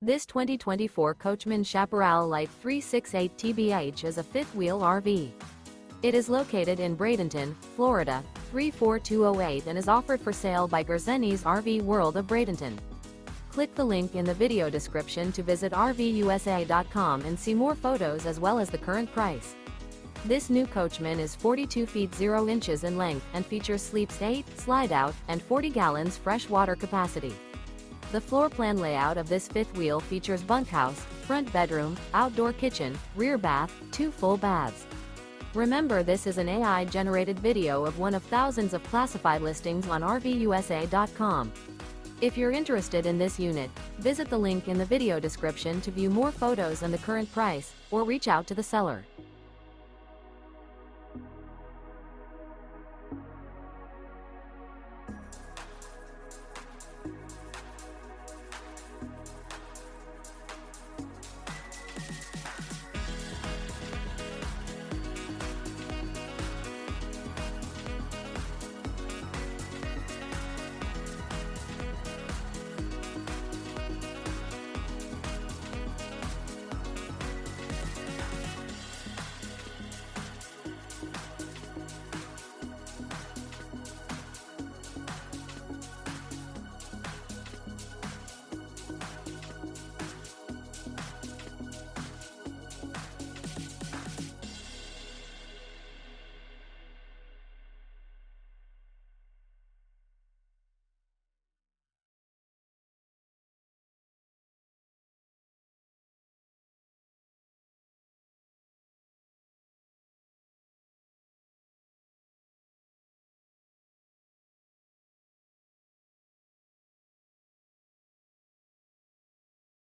This 2024 Coachmen Chaparral Lite 368 TBH is a fifth-wheel RV. It is located in Bradenton, Florida, 34208 and is offered for sale by Gerzeny's RV World of Bradenton. Click the link in the video description to visit RVUSA.com and see more photos as well as the current price. This new Coachmen is 42 feet 0 inches in length and features sleeps 8, Slideout, and 40 gallons fresh water capacity. The floor plan layout of this fifth wheel features bunkhouse, front bedroom, outdoor kitchen, rear bath, 2 full baths. Remember, this is an AI-generated video of one of thousands of classified listings on RVUSA.com. If you're interested in this unit, visit the link in the video description to view more photos and the current price, or reach out to the seller.